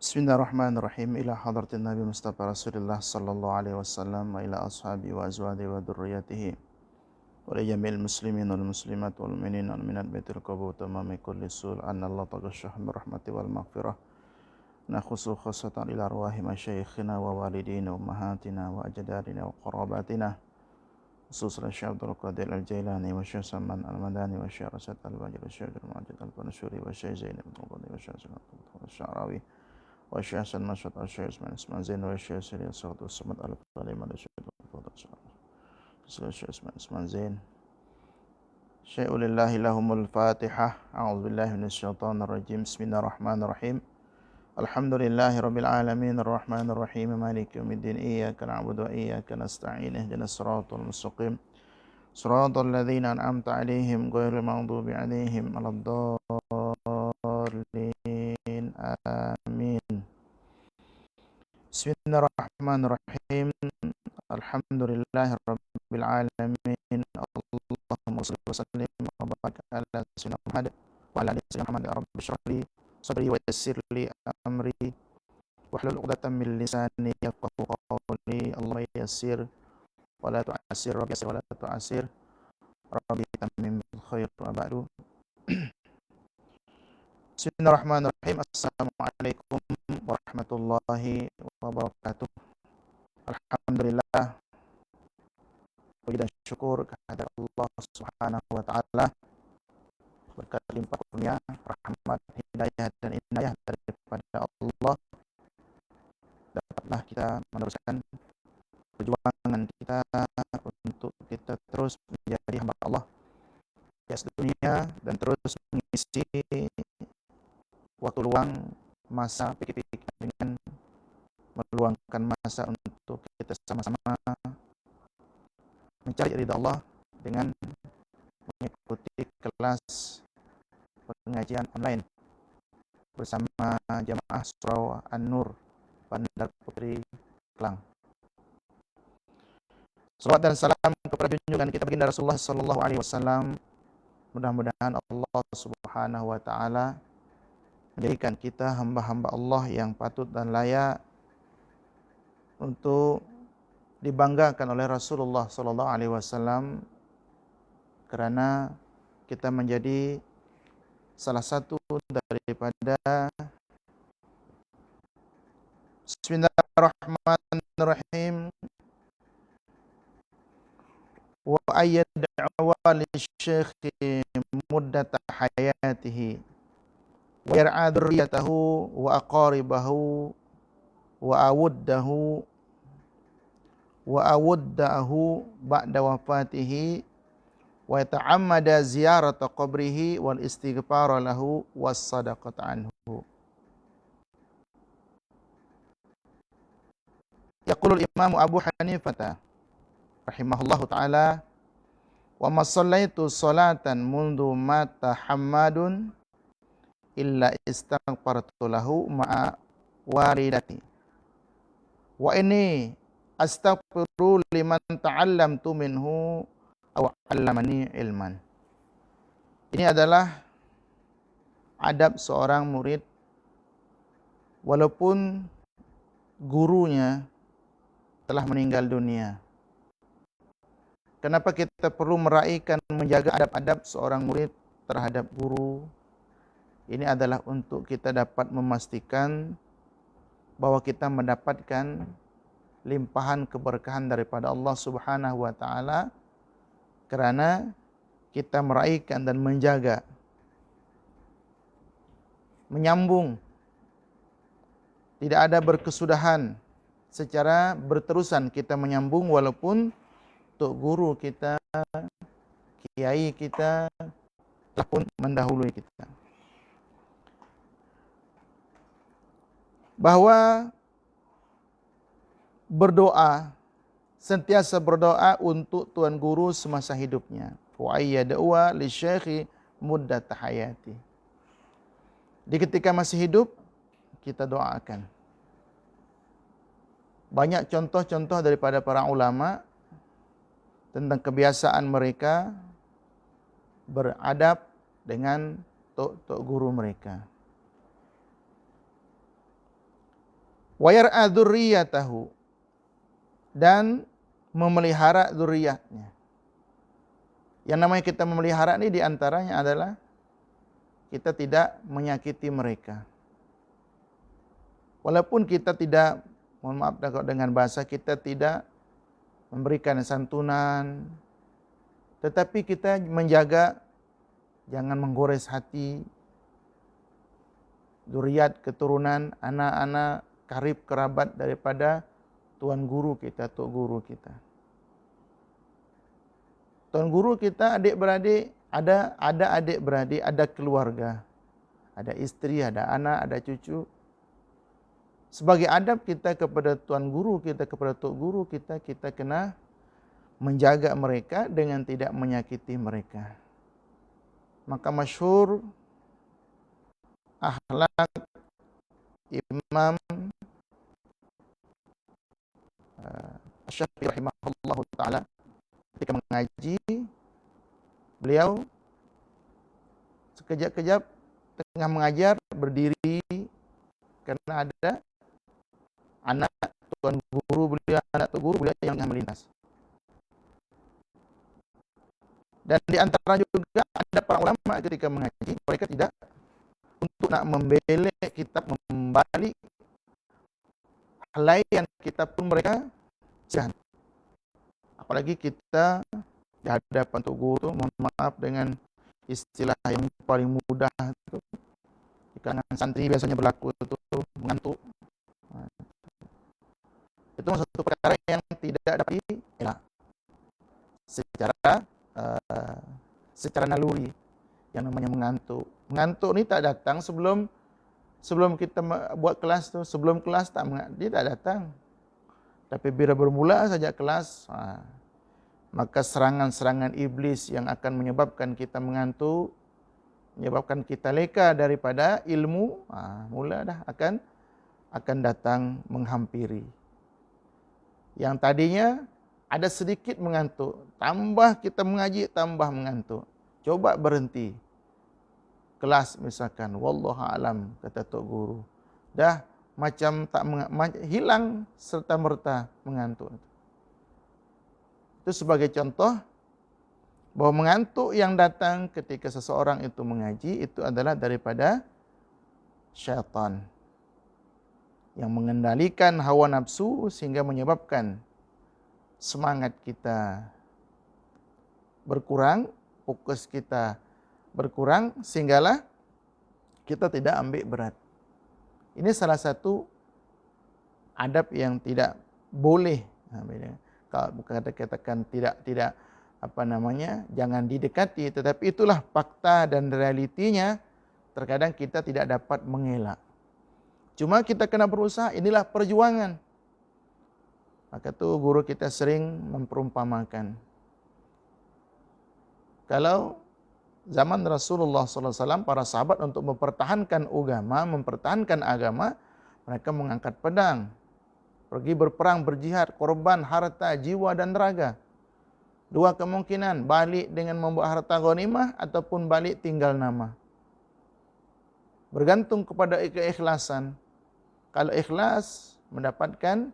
Bismillahirrahmanirrahim. Ila hadratin Nabi Mustafa Rasulullah sallallahu alaihi wasallam wa ila ashabi wa azwadi wa dhurriyyatihi wa li jami'il muslimin wal muslimat wal mu'minin wal minat baitul qabul tamami kulli sul anna Allah taghashshah min rahmati wal maghfirah nakhusu khassatan ila arwahi masyayikhina wa walidina wa ummahatina wa ajdadina wa qarabatina khususan Syekh Abdul Qadir Al-Jailani wa Syekh Salman Al-Madani wa Syekh Rasyid Al-Bajir wa Syekh Al-Majid Al-Panashuri wa Syekh Zainab Al-Qadhi wa Syekh Al-Syarawi wa Syekh Hasan Masyad Al-Syekh Usman Zain wa Syekh Siriyah Sa'ud Samad Al-Qaliman wa Syekh Usman Zain Syai'ulillahi lahumul Fatihah. A'udzubillahi minasyaitonir rajim. Bismillahirrahmanirrahim. Alhamdulillahi rabbil alamin arrahmanir rahim maliki yaumiddin iyyaka na'budu wa iyyaka nasta'in ihdinas siratal mustaqim siratal ladzina an'amta 'alaihim ghairil maghdubi 'alaihim waladdallin amin. Bismillahirrahmanirrahim. Alhamdulillahi rabbil alamin. Allahumma shalli wa sallim wa barik ala sayyidina Muhammad wa ala ali sayyidina Muhammad. Rabbi shrah li sadri wa yassir li amri wahlul 'uqdatam min lisani yafqahu qawli. Allahumma yassir wa la tu'assir, rabbi yassir wa la tu'assir, rabbi tammim bil khair wa ba'du. Bismillahirrahmanirrahim. Assalamualaikum warahmatullahi wabarakatuh. Alhamdulillah, puji dan syukur kehadirat Allah Subhanahu wa taala, berkat limpah kurnia, rahmat, hidayah dan inayah daripada Allah, dapatlah kita meneruskan perjuangan kita untuk kita terus menjadi hamba Allah di atas dunia dan terus mengisi waktu luang, masa pikir-pikir dengan meluangkan masa untuk kita sama-sama mencari ridha Allah dengan mengikuti kelas pengajian online bersama jamaah Surau An-Nur Bandar Putri Klang. Salawat dan salam kepada junjungan kita baginda Rasulullah sallallahu alaihi wasallam. Mudah-mudahan Allah Subhanahu wa taala menjadikan kita hamba-hamba Allah yang patut dan layak untuk dibanggakan oleh Rasulullah sallallahu alaihi wasallam, karena kita menjadi salah satu daripada Bismillahirrahmanirrahim. Wa ayyad da'wa lisyekhi muddata hayatihi wa yar'a dzurriyyatahu wa aqaribahu wa awuddahu ba'da wafatihi wa yata'ammada ziyarata qabrihi wal istighfara lahu was sadaqata anhu. Yaqulul Imam Abu Hanifah rahimahullahu taala, wa ma shallaitu salatan mundu mata Hammadun illa istaghfartu lahu ma'a walidati wa inni astaghfiru liman ta'allamtu minhu aw 'allamani ilman. Ini adalah adab seorang murid walaupun gurunya telah meninggal dunia. Kenapa kita perlu meraihkan, menjaga adab-adab seorang murid terhadap guru? Ini adalah untuk kita dapat memastikan bahwa kita mendapatkan limpahan keberkahan daripada Allah Subhanahu wa taala, kerana kita meraihkan dan menjaga, menyambung, tidak ada berkesudahan, secara berterusan kita menyambung walaupun untuk guru kita, kiai kita telah pun mendahului kita. Bahwa berdoa, sentiasa berdoa untuk tuan guru semasa hidupnya. Wa ayyad'a li syekhi muddat hayati. Di ketika masih hidup, kita doakan. Banyak contoh-contoh daripada para ulama tentang kebiasaan mereka beradab dengan tok guru mereka. wa yar'a dzurriyyatahu, dan memelihara dzurriyyatnya. Yang namanya kita memelihara ini diantaranya adalah kita tidak menyakiti mereka. Walaupun kita tidak, mohon maaf dengan bahasa, kita tidak memberikan santunan, tetapi kita menjaga jangan menggores hati dzurriyyat, keturunan, anak-anak, karib kerabat daripada tuan guru kita, tok guru kita. Tuan guru kita adik-beradik, ada adik-beradik, ada keluarga, ada istri, ada anak, ada cucu. Sebagai adab kita kepada tuan guru kita, kepada tok guru kita, kita kena menjaga mereka dengan tidak menyakiti mereka. Maka masyhur akhlak Imam Syafi'i rahimahullah ta'ala ketika mengaji, beliau sekejap-kejap tengah mengajar berdiri karena ada anak tuan guru beliau, anak tuan guru beliau yang melintas. Dan di antara juga ada para ulama ketika mengaji, mereka tidak untuk nak membelek kitab, membalik helaian kitab pun mereka jangan. Apalagi kita di hadapan tok guru, mohon maaf dengan istilah yang paling mudah itu, di kalangan santri biasanya berlaku itu mengantuk. Itu satu perkara yang tidak dapat dielak secara naluri, yang namanya mengantuk. Mengantuk ni tak datang sebelum kita buat kelas tu, sebelum kelas dia tak datang. Tapi bila bermula saja kelas, maka serangan-serangan iblis yang akan menyebabkan kita mengantuk, menyebabkan kita leka daripada ilmu, mula dah akan datang menghampiri. Yang tadinya ada sedikit mengantuk, tambah kita mengaji, tambah mengantuk. Coba berhenti kelas misalkan, wallahu alam, kata tok guru, dah macam tak hilang serta merta mengantuk. Itu sebagai contoh bahwa mengantuk yang datang ketika seseorang itu mengaji itu adalah daripada syaitan yang mengendalikan hawa nafsu sehingga menyebabkan semangat kita berkurang, fokus kita berkurang, sehinggalah kita tidak ambil berat. Ini salah satu adab yang tidak boleh, kalau bukan katakan tidak jangan didekati, tetapi itulah fakta dan realitinya. Terkadang kita tidak dapat mengelak. Cuma kita kena berusaha, inilah perjuangan. Maka tu guru kita sering memperumpamakan, kalau zaman Rasulullah SAW, para sahabat untuk mempertahankan agama, mereka mengangkat pedang, pergi berperang, berjihad, korban harta, jiwa dan raga. Dua kemungkinan, balik dengan membawa harta ghanimah ataupun balik tinggal nama. Bergantung kepada keikhlasan. Kalau ikhlas, mendapatkan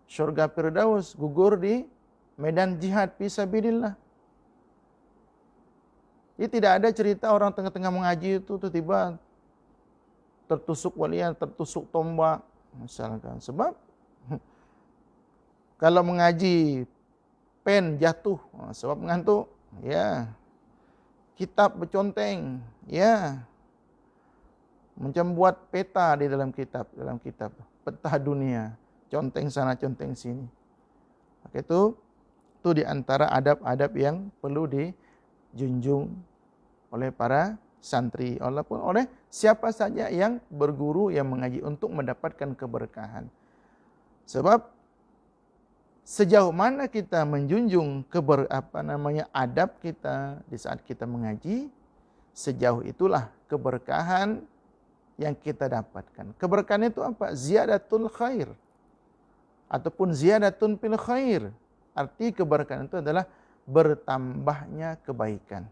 syurga Firdaus, gugur di medan jihad fisabilillah. Jadi tidak ada cerita orang tengah-tengah mengaji itu tiba-tiba tertusuk walian, tertusuk tombak misalkan. Sebab kalau mengaji pen jatuh sebab mengantuk, ya. Kitab berconteng, ya. Macam buat peta di dalam kitab, peta dunia, conteng sana, conteng sini. Maka itu di antara adab-adab yang perlu dijunjung oleh para santri, walaupun oleh siapa saja yang berguru, yang mengaji, untuk mendapatkan keberkahan. Sebab sejauh mana kita menjunjung adab kita di saat kita mengaji, sejauh itulah keberkahan yang kita dapatkan. Keberkahan itu apa? Ziyadatul khair ataupun ziyadatun fil khair. Arti keberkahan itu adalah bertambahnya kebaikan.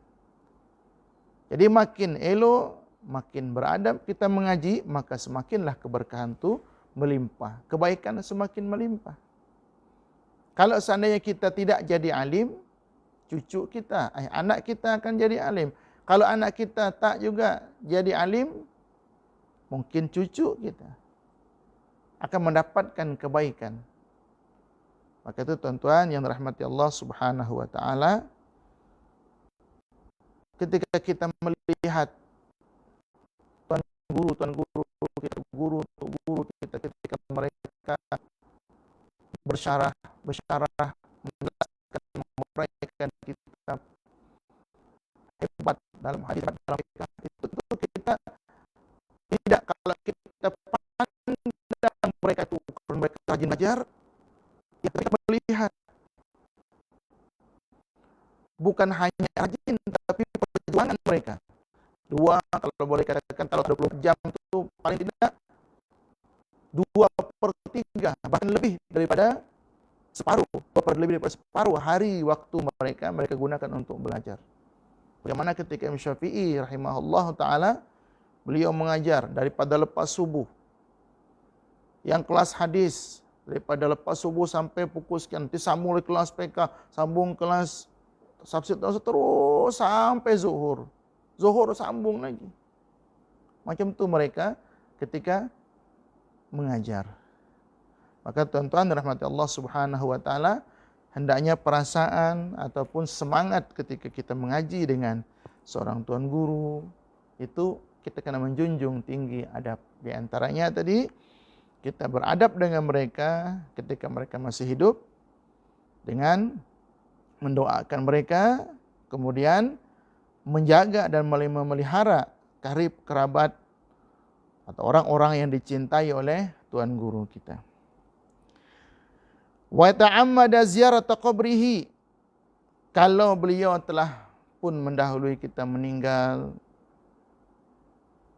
Jadi makin elok, makin beradab kita mengaji, maka semakinlah keberkahan itu melimpah. Kebaikan semakin melimpah. Kalau seandainya kita tidak jadi alim, cucu kita, anak kita akan jadi alim. Kalau anak kita tak juga jadi alim, mungkin cucu kita akan mendapatkan kebaikan. Maka itu tuan-tuan yang dirahmati Allah Subhanahu wa taala, ketika kita melihat tuan guru kita, guru kita, ketika mereka bersyarah menjelaskan, menguraikan kitab hebat dalam hadis, dalam fikih, itu kita tidak, kalau kita pandang mereka itu mereka rajin belajar, kita melihat bukan hanya rajin tapi perjuangan mereka. Kalau boleh katakan, kalau 20 jam itu paling tidak 2/3, bahkan lebih daripada separuh, lebih daripada separuh hari waktu mereka gunakan untuk belajar. Bagaimana ketika Imam Syafi'i rahimahullah ta'ala, beliau mengajar daripada lepas subuh, yang kelas hadis, daripada lepas subuh sampai pukul sekian, nanti sambung kelas PK, sambung kelas tafsir, terus sampai zuhur sambung lagi. Macam tu mereka ketika mengajar. Maka tuan-tuan rahmati Allah Subhanahu wa taala, hendaknya perasaan ataupun semangat ketika kita mengaji dengan seorang tuan guru, itu kita kena menjunjung tinggi adab. Di antaranya tadi, kita beradab dengan mereka ketika mereka masih hidup, dengan mendoakan mereka, kemudian menjaga dan memelihara karib kerabat atau orang-orang yang dicintai oleh tuan guru kita. Wa ta'ammada ziyarata qabrihi, kalau beliau telah pun mendahului kita meninggal,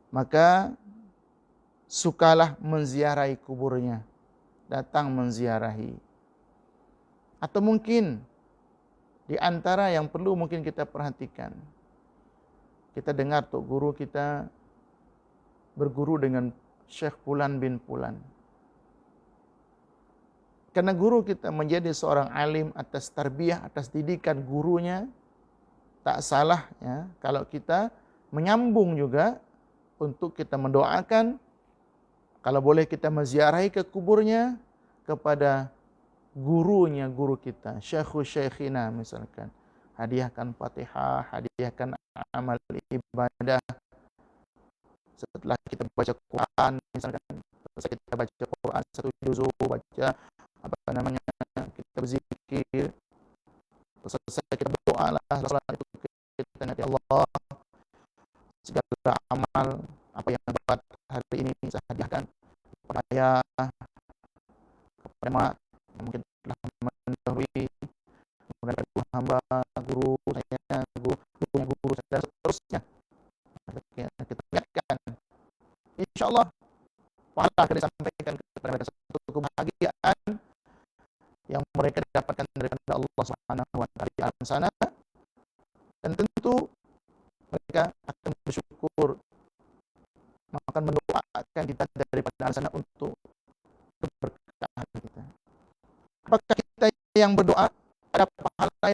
maka sukalah menziarahi kuburnya, datang menziarahi. Atau mungkin di antara yang perlu mungkin kita perhatikan, kita dengar tuh guru kita berguru dengan Syekh Fulan bin Fulan. Karena guru kita menjadi seorang alim atas tarbiyah, atas didikan gurunya, tak salah ya kalau kita menyambung juga untuk kita mendoakan, kalau boleh kita menziarahi ke kuburnya, kepada gurunya guru kita, Syekhina misalkan. Hadiahkan Fatihah, hadiahkan amal ibadah. Setelah kita baca Quran, misalkan setelah kita baca Quran 1 juzuk, baca kita berzikir, selesai kita berdoa lah, salat itu kita nanti Allah segala amal apa yang buat hari ini saya hadiahkan kepada ayah, kepada mak yang mungkin telah mendahului, kepada guru hamba, guru saya, guru saya, dan seterusnya. Kita lihatkan, insyaallah pahala akan disampaikan kepada mereka, satu kebahagiaan yang mereka dapatkan daripada Allah Subhanahu wa taala di alam sana, dan tentu mereka akan bersyukur, akan mendoakan kita daripada alam sana untuk keberkahan kita. Apakah kita yang berdoa ada pahala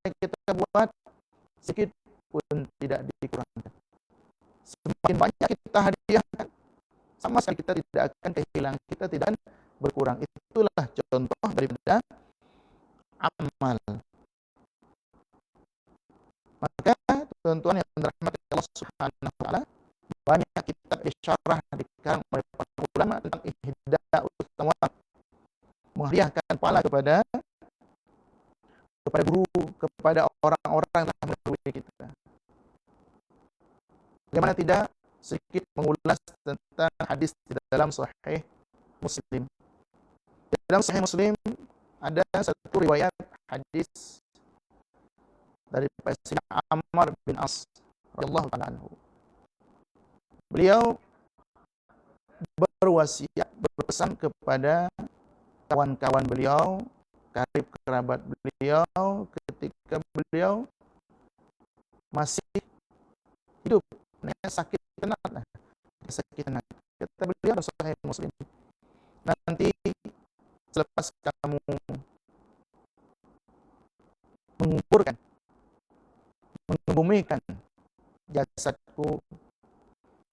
yang kita buat sedikit pun tidak dikurangkan. Semakin banyak kita hadiahkan, sama sekali kita tidak akan kehilangan, kita tidak akan berkurang. Itulah contoh daripada amal. Maka tuan-tuan yang dirahmati Allah Subhanahu wa taala, banyak kitab isyarah dikarang oleh para ulama tentang ihda'us samawat, menghadiahkan pahala kepada guru, kepada orang-orang yang telah mendahului kita. Bagaimana tidak sedikit mengulas tentang hadis di dalam Sahih Muslim. Di dalam Sahih Muslim ada satu riwayat hadis dari Sayyidina Ammar bin As radhiyallahu ta'ala anhu. Beliau berwasiat, berpesan kepada kawan-kawan beliau, karib kerabat beliau, ketika beliau masih hidup, sakit tenat. Kata beliau dalam Sahih Muslim, selepas kamu menguburkan, mengebumikan jasadku,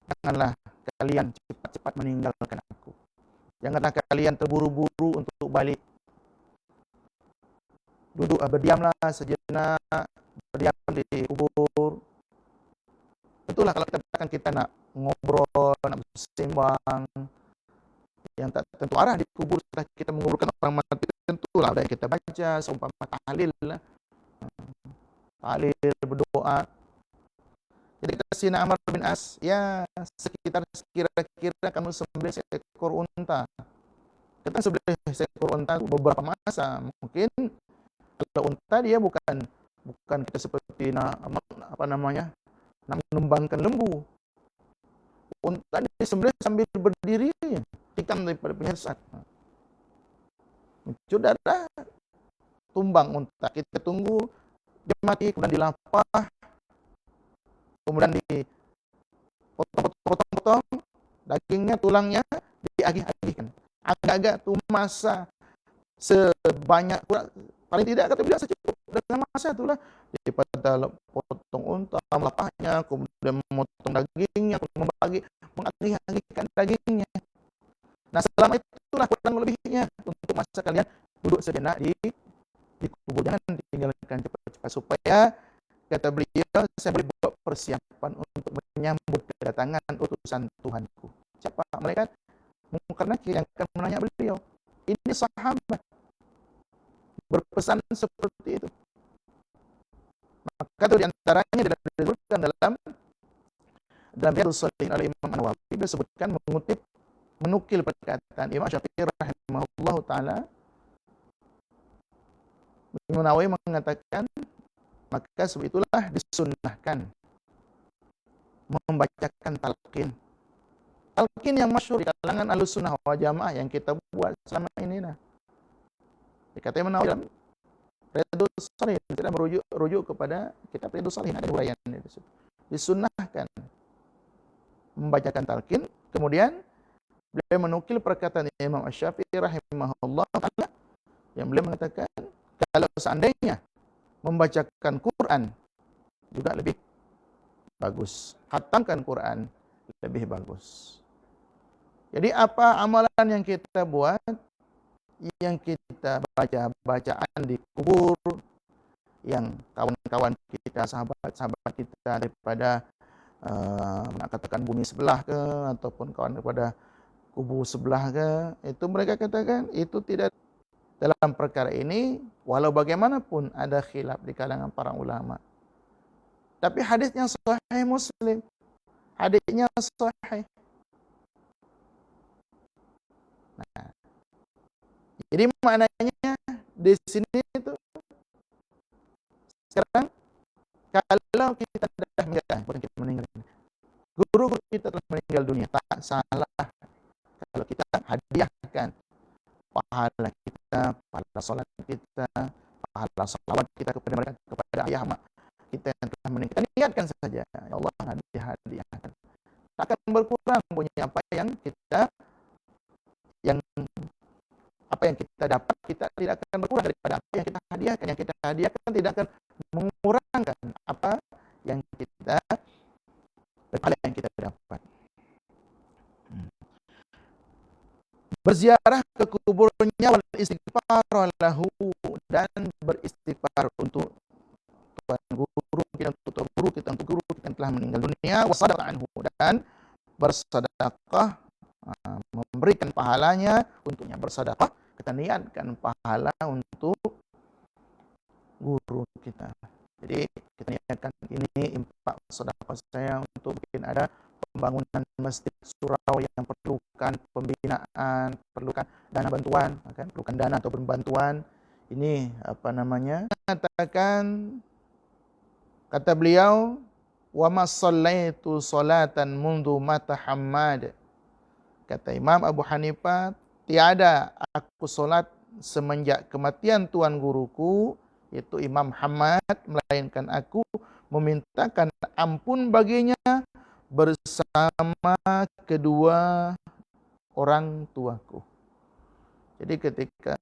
janganlah kalian cepat-cepat meninggalkan aku. Janganlah kalian terburu-buru untuk balik. Duduk, berdiamlah sejenak, berdiam di kubur. Itulah kalau kita nak ngobrol, nak bersembang, yang tak tentu arah di kubur setelah kita menguburkan orang mati, tentulah ada yang kita baca, seumpama tahlil lah. Tahlil, berdoa. Jadi kata Sina Amr bin As, ya sekitar kira-kira kamu sembelih seekor unta. Kita sembelih seekor unta beberapa masa. Mungkin kalau unta dia bukan kita seperti nak menembangkan lembu. Unta disembelih sambil berdiri, tikam daripada penyesat. Sudah tumbang unta, kita tunggu dia mati, kemudian dilapah, kemudian dipotong-potong, dagingnya, tulangnya diagih-agihkan. Agak-agak tu masa sebanyak, paling tidak kata bila secukup dengan masa itulah, daripada potong unta, melapahnya, kemudian memotong dagingnya, mengagih-agihkan dagingnya. Nah, selama itulah kurang lebihnya untuk masa kalian duduk sejenak di kubur. Jangan ditinggalkan cepat-cepat, supaya kata beliau, saya boleh buat persiapan untuk menyambut kedatangan utusan Tuhanku. Siapa? Malaikat Munkar Nakir yang akan menanya beliau. Ini sahabat berpesan seperti itu. Maka itu diantaranya disebutkan dalam Riyadhus Shalihin oleh Imam An-Nawawi, disebutkan menukil perkataan Imam Syafi'i rahimahullah ta'ala. Imam Nawawi mengatakan, maka sebab itulah disunnahkan membacakan talqin. Talqin yang masyhur di kalangan Ahlussunnah wal Jamaah yang kita buat selama ini. Dikata Imam Nawawi dalam Riyadhus Shalihin, tidak merujuk kepada kitab Riyadhus Shalihin, ada uraian di situ. Disunnahkan membacakan talqin. Kemudian beliau menukil perkataan Imam Asy-Syafi'i rahimahullah ta'ala yang beliau mengatakan, kalau seandainya membacakan Quran juga lebih bagus, khatamkan Quran lebih bagus. Jadi apa amalan yang kita buat, yang kita baca bacaan di kubur, yang kawan-kawan kita, sahabat-sahabat kita daripada nak katakan bumi sebelah ke, ataupun kawan daripada kubur sebelah ke, itu mereka katakan itu tidak. Dalam perkara ini, walau bagaimanapun ada khilaf di kalangan para ulama, tapi hadisnya sahih Muslim, hadisnya sahih. Nah, jadi maknanya di sini itu sekarang, kalau kita sudah meninggal, bukan kita meninggal, guru kita telah meninggal dunia, tak salah kalau kita hadiahkan pahala kita, pahala salat kita, pahala salawat kita kepada mereka, kepada ayah mak kita yang telah meninggal. Kita niatkan saja, ya Allah, hadiahkan. Tak akan berkurang punya apa yang kita dapat, kita tidak akan berkurang daripada apa yang kita hadiahkan. Yang kita hadiahkan tidak akan mengurangkan apa yang kita dapat. Berziarah ke kuburnya, wal istighfar lahu, dan beristighfar untuk tuan guru kita, untuk guru kita, untuk guru kita yang telah meninggal dunia, wasadaqah anhu, dan bersedekah, memberikan pahalanya untuknya. Bersedekah, kita niatkan pahala untuk guru kita. Jadi kita niatkan, ini infak sedekah saya untuk bikin ada pembangunan masjid surau yang perlukan pembinaan, perlukan dana bantuan, kan? Perlukan dana atau bantuan. Ini kata beliau, wa ma shallaitu salatan mundu mata Hammad. Kata Imam Abu Hanifah, tiada aku solat semenjak kematian tuan guruku, yaitu Imam Hammad, melainkan aku memintakan ampun baginya bersama kedua orang tuaku. Jadi ketika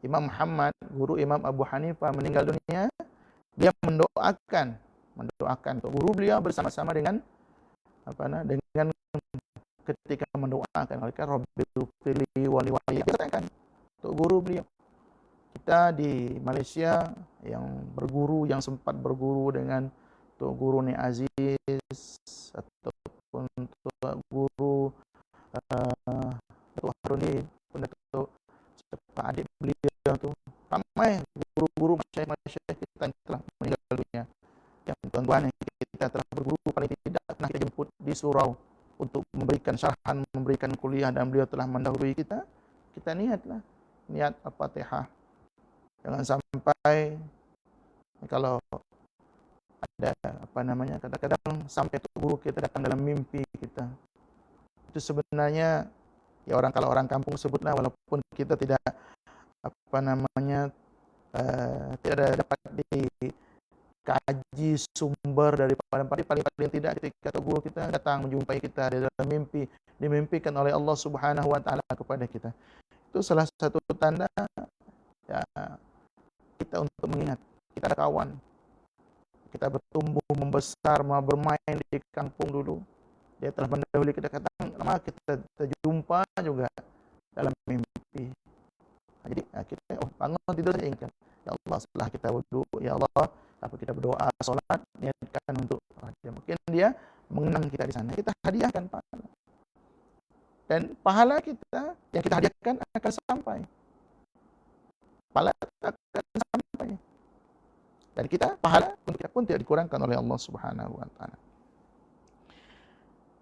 Imam Muhammad, guru Imam Abu Hanifah meninggal dunia, dia mendoakan untuk guru beliau bersama-sama dengan dengan ketika mendoakan mereka Rabbil fili wali wali katakan untuk guru beliau. Kita di Malaysia yang sempat berguru dengan Tok Guru Ni Aziz ataupun Tok Guru Tok Haruni, Tok siapa adik beliau tu, ramai guru-guru masyayikh kita yang telah meninggal dunia. Yang tuan-tuan yang kita telah berguru paling tidak pernah kita jemput di surau untuk memberikan syarahan, memberikan kuliah, dan beliau telah mendahului kita. Kita niat Al-Fatihah. Jangan sampai kalau ada kadang-kadang sampai guru kita datang dalam mimpi kita. Itu sebenarnya kalau orang kampung sebutlah, walaupun kita tidak tidak dapat dikaji sumber daripada paling tidak ketika guru kita datang menjumpai kita di dalam mimpi, dimimpikan oleh Allah Subhanahu wa taala kepada kita. Itu salah satu tanda ya kita untuk mengingat kita ada kawan. Kita bertumbuh membesar, mau bermain di kampung dulu. Dia telah mendahului kita, lama kita jumpa juga dalam mimpi. Jadi kita bangun tidur saja ingatkan, ya Allah, setelah kita wudu, ya Allah, kita berdoa, solat, niatkan untuk dia. Mungkin dia mengenang kita di sana. Kita hadiahkan pahala. Dan pahala kita yang kita hadiahkan akan sampai. Pahala akan sampai. Dan pahala untuk kita pun tidak dikurangkan oleh Allah Subhanahu wa taala.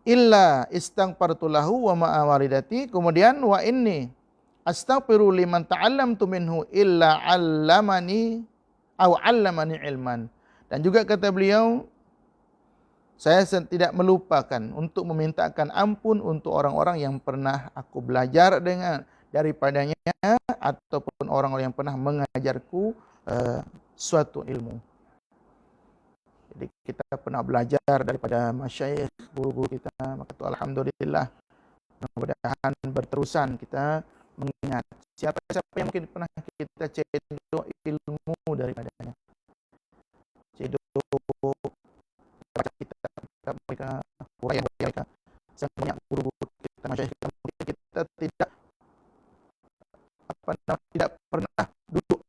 Illa istaghfartu lahu wa ma'a walidati, kemudian wa inni astaghfiru liman ta'allamtu minhu illa 'allamani ilman. Dan juga kata beliau, saya tidak melupakan untuk memintakan ampun untuk orang-orang yang pernah aku belajar daripadanya ataupun orang-orang yang pernah mengajarku suatu ilmu. Jadi kita pernah belajar daripada masyayikh, guru-guru kita, maka itu alhamdulillah, mudah-mudahan berterusan kita mengingat siapa-siapa yang mungkin pernah kita cedok ilmu daripadanya. Cedok baca kitab mereka, uraian mereka, banyak guru-guru kita, masyayikh kita tidak tidak pernah duduk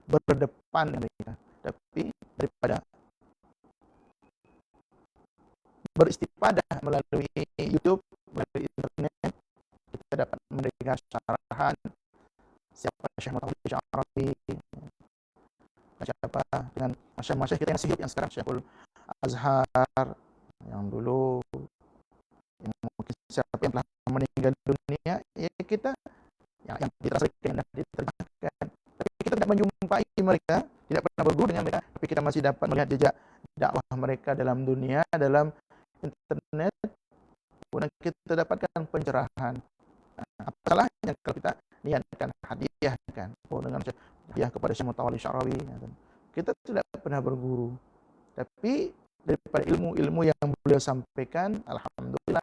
berdepan dengan mereka, tapi daripada beristifadah melalui YouTube, melalui internet, kita dapat mendengar syarahan siapa Syekh Mutawalli Syarafi, siapa dengan masyayikh kita yang hidup yang sekarang, Syekhul Azhar yang dulu, yang mungkin siapa yang telah meninggal dunia, ya kita yang ditranslasikan dan diterjemahkan. Tapi kita tidak menjumpai mereka, tidak pernah berguru dengan mereka, tapi kita masih dapat melihat jejak dakwah mereka dalam dunia, dalam internet, kemudian kita dapatkan pencerahan. Apa salahnya kalau kita niatkan hadiahkan dengan hadiah kepada Syekh Mutawalli Syarawi. Kita tidak pernah berguru, tapi daripada ilmu-ilmu yang beliau sampaikan, alhamdulillah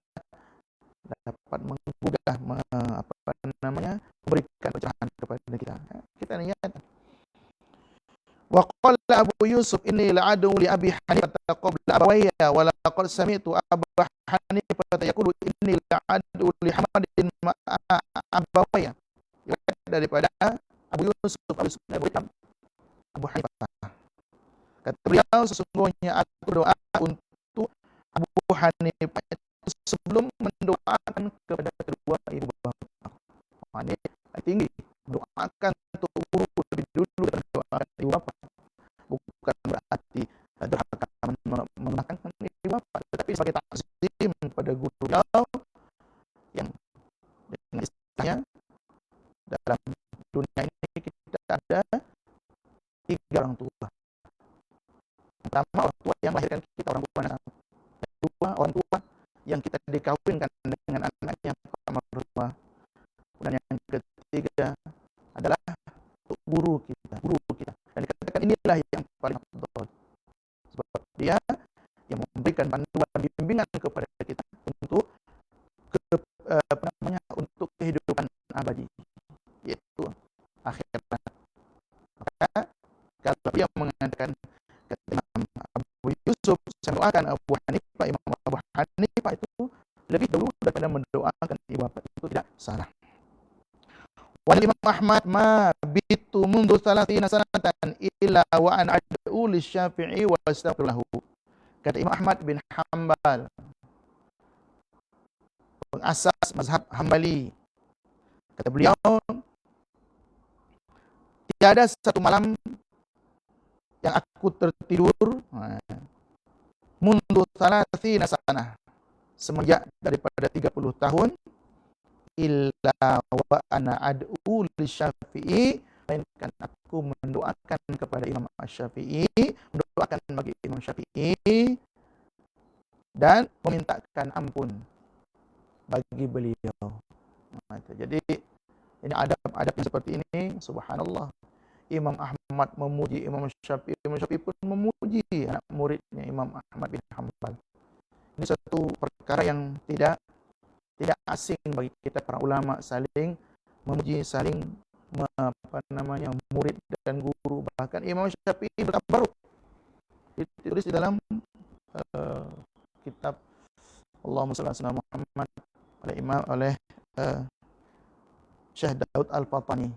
dapat menggugah, memberikan pencerahan kepada kita. Kita niat. Wa qala Abu Yusuf inni la'adu li Abi Hanifah qabla abawayya wa laqad sami'tu Abu Hanifah yaqulu inni la'adu li Hamadin ma'a abawayya. Daripada Abu Yusuf Abu Hanifah. Kata beliau, sesungguhnya aku berdoa untuk Abu Hanifah sebelum mendoakan kepada kedua ibu bapa. Ini tinggi, mendoakan untuk guru lebih dulu daripada mendoakan ibu bapa. Bukan berarti durhaka menggunakan ibu bapa, tetapi sebagai takzim kepada guru beliau yang dengan istilahnya dalam dunia ini kita ada 3 orang tua. Pertama, orang tua yang melahirkan kita, orang tua. Yang kedua, orang tua yang kita dikawinkan dengan anaknya, mertua. Dan yang ketiga adalah guru kita. Dan dikatakan inilah yang paling afdal. Sebab dia yang memberikan panduan bimbingan kepada kita untuk untuk kehidupan mendoakan Abu Hanifah, Imam Abu Hanifah itu lebih dulu daripada mendoakan ibu bapa, itu tidak salah. Wa Imam Ahmad ma bitu mundu 30 sanatan illa wa an ad'u lisyafi'i wa astaghfir lahu. Kata Imam Ahmad bin Hanbal, pengasas mazhab Hambali, kata beliau, tiada satu malam yang aku tertidur mundu 30 sanah, semenjak daripada 30 tahun, illa wa ana ad'u lisyafi'i, melainkan aku mendoakan kepada Imam Syafi'i, mendoakan bagi Imam Syafi'i dan memintakan ampun bagi beliau. Jadi ini adab-adab yang seperti ini, subhanallah. Imam Ahmad memuji Imam Syafi'i pun memuji anak muridnya Imam Ahmad bin Hanbal. Ini satu perkara yang tidak asing bagi kita para ulama, saling memuji, saling murid dan guru. Bahkan Imam Syafi'i bertabaruk, ditulis di dalam kitab Allahumma shalli ala Muhammad oleh Syekh Daud Al-Fatani,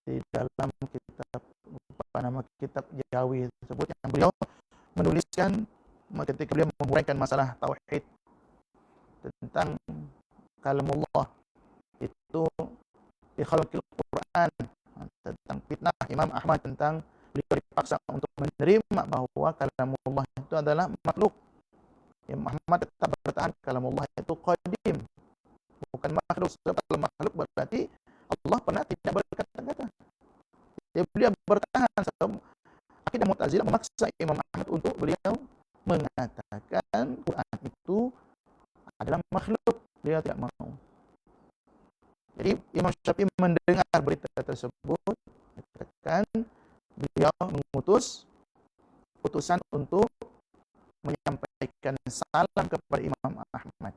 di dalam kitab Jawi tersebut, yang beliau menuliskan ketika beliau menguraikan masalah tauhid tentang kalamullah itu di khalqil Quran, tentang fitnah Imam Ahmad, tentang beliau dipaksa untuk menerima bahwa kalamullah itu adalah makhluk. Imam Ahmad tetap bertahan kalamullah itu qadim, bukan makhluk. Sebab kalau makhluk berarti Allah pernah tidak berkata-kata. Jadi beliau bertahan. Sebab akidah Mu'tazilah memaksa Imam Ahmad untuk beliau mengatakan Quran itu adalah makhluk. Beliau tidak mau. Jadi Imam Syafi'i mendengar berita tersebut, katakan beliau mengutus putusan untuk menyampaikan salam kepada Imam Ahmad.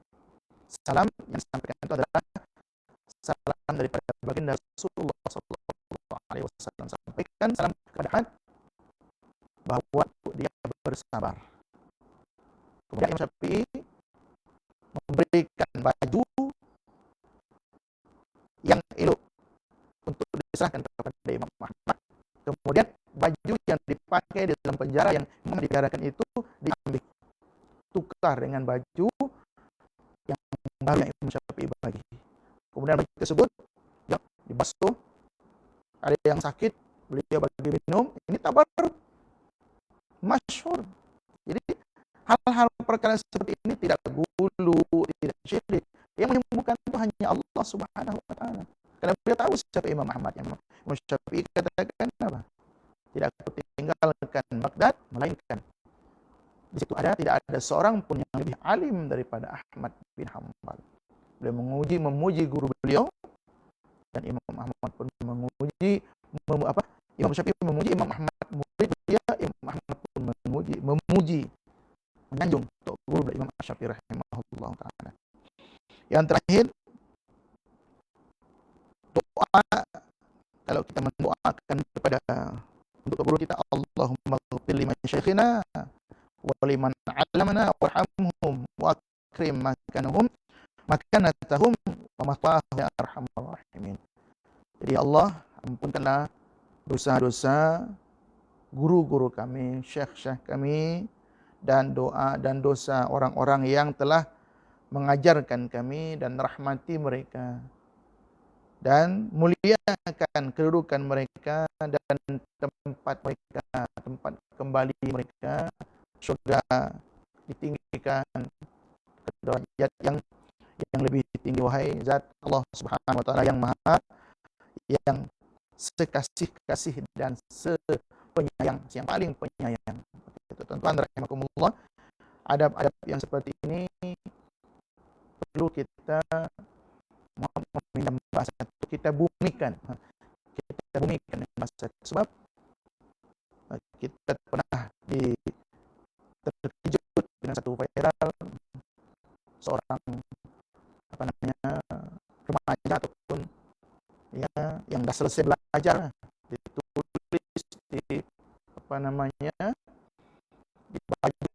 Salam yang disampaikan itu adalah salam daripada baginda Rasulullah SAW. Sampaikan salam kepada Ahmad bahwa dia bersabar. Kemudian Imam Syafi'i memberikan baju yang elok untuk diserahkan kepada Imam Ahmad. Kemudian baju yang dipakai di dalam penjara yang Imam dipenjarakan itu diambil, tukar dengan baju yang baru yang Imam Syafi'i bagi. Kemudian baju tersebut ya, dibasuh, ada yang sakit beliau bagi minum. Ini tabarruk masyhur. Jadi hal-hal perkara seperti ini tidak gulu, tidak syirik. Yang menyembuhkan itu hanya Allah Subhanahu wa taala. Karena beliau tahu siapa Imam Ahmad. Yang Imam Syafi'i katakan apa? Tidak aku tinggalkan Baghdad, melainkan di situ tidak ada seorang pun yang lebih alim daripada Ahmad bin Hanbal. Beliau memuji guru beliau, dan Imam Ahmad pun Imam Syafi'i memuji Imam Ahmad murid dia, Imam Ahmad pun memuji, menyanjung untuk guru Imam Syafi'i rahimahullah taala. Yang terakhir, doa. Kalau kita mendoakan kepada untuk guru kita, Allahumma ighfir li masyayikhina wa liman 'allamana warhamhum wa akrim makanatahum wa matahum ya arhamar rahimin. Jadi Allah, ampunkanlah dosa-dosa guru-guru kami, syekh-syekh kami, dan dosa orang-orang yang telah mengajarkan kami, dan rahmati mereka, dan muliakan kedudukan mereka dan tempat kembali mereka, surga ditinggikan ke derajat yang lebih tinggi. Wahai Zat Allah Subhanahu wa taala yang maha, yang sekasih-kasih dan sepenyayang, yang paling penyayang. Itu tuan-tuan rahimakumullah, adab-adab yang seperti ini perlu kita meminjam bahasa itu, kita bumikan dengan bahasa itu. Sebab kita pernah terkejut dengan satu viral, seorang remaja ataupun ya yang dah selesai belajar, ditulis di di baju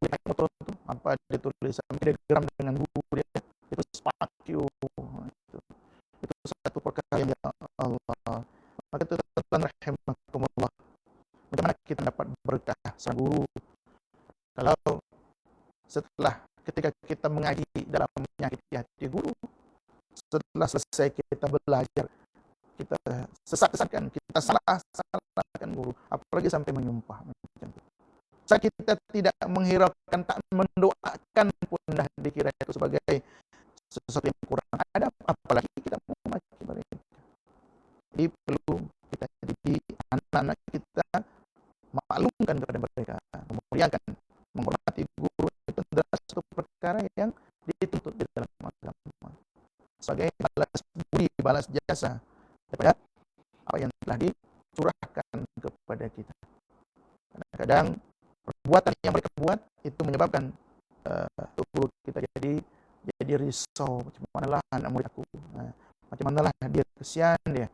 tulisan dia geram dengan guru dia, itu fuck you. Itu satu perkara yang ya Allah. Maka itu teman rahimakumullah. Bagaimana kita dapat berkah sang guru kalau setelah ketika kita mengaji dalam menyakiti hati guru, setelah selesai kita belajar, kita sesat-sesatkan, kita salahkan guru, apalagi sampai menyumpah macam itu. Saat kita tidak menghiraukan, tak mendoakan pun dah dikira itu sebagai sesuatu yang kurang adab, apalagi kita memaki mereka. Jadi perlu kita didik anak-anak kita, maklumkan kepada mereka, memuliakan, menghormati guru, itu adalah satu perkara yang dituntut di dalam agama sebagai balas budi, balas jasa daripada apa yang telah dicurahkan kepada kita. Kadang-kadang perbuatan yang mereka buat itu menyebabkan tubuh kita jadi risau, macam manalah anak murid aku, macam manalah dia, kesian dia.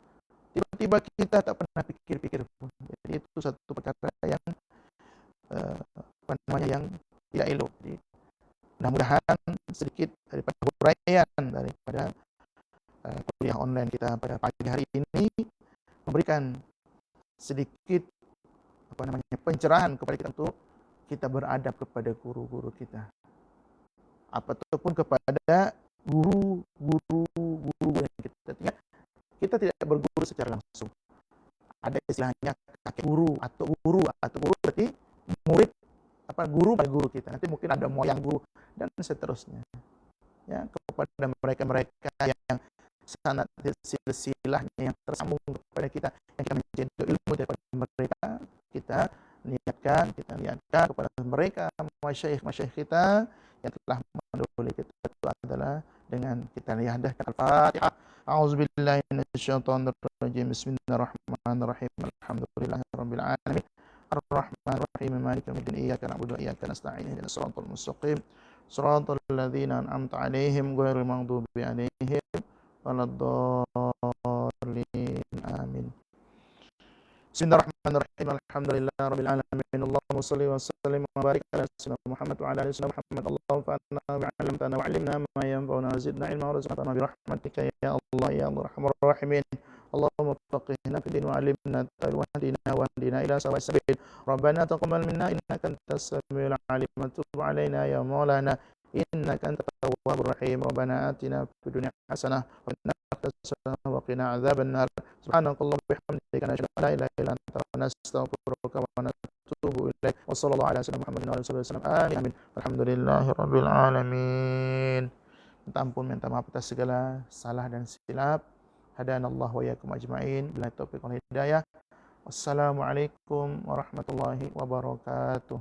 Tiba-tiba kita tak pernah pikir-pikir pun. Jadi itu satu perkara yang yang tidak elok. Jadi, mudah-mudahan sedikit daripada huraian daripada kuliah online kita pada pagi hari ini memberikan sedikit pencerahan kepada kita untuk kita beradab kepada guru-guru kita, ataupun kepada guru yang kita tidak berguru secara langsung. Ada istilahnya kakek guru atau guru berarti murid, guru pada guru kita. Nanti mungkin ada moyang guru dan seterusnya. Ya, kepada mereka-mereka yang sanad silsilahnya yang tersambung kepada kita, yang kita mencari ilmu daripada mereka, kita niatkan kepada mereka masyayikh kita yang telah mendahului kita, itu adalah dengan kita lihat Al-Fatihah. A'udzubillahi minasyaitonirrajim. Bismillahirrahmanirrahim. Alhamdulillahirabbil alamin. Ar-Rahmanir-Rahim. Maliki yaumiddin. Iyyaka na'budu wa iyyaka nasta'in. Ihdinas siratal mustaqim. Siratal ladzina an'amta 'alaihim ghairil maghdubi 'alaihim waladdallin. Amin. Bismillahirrahmanirrahim. Alhamdulillahirabbil alamin. Allahumma shalli wa sallim wa barik ala sayyidina Muhammad wa ala ali sayyidina Muhammad. Allahumma fa'alna bi'allamtana wa 'allimna ma yanfa'una wa zidna ilma wa rizqna bi rahmatika ya Allah ya arhamar rahimin. Allahumma faqihna fid din wa 'allimna ta'wil wa hdina ila sawa'is sabil. Rabbana taqabbal minna innaka antas samiul 'alim wa tub 'alaina ya maulana innaka antat tawwabur rahim. Rabbana atina fid dunya hasanah wa qina adzabannar wa qina adzabannar. Subhanakallahumma wa bihamdika nashhadu an la ilaha illa anta nastaghfiruka wa natubu ilaik. Wa sallallahu ala sayyidina Muhammadin wa alihi wasallam. Amin. Alhamdulillahirabbil alamin. Minta ampun, minta maaf atas segala salah dan silap. Hadanallahu wa iyyakum ajma'in. Billahi taufiq wal hidayah. Wassalamualaikum warahmatullahi wabarakatuh.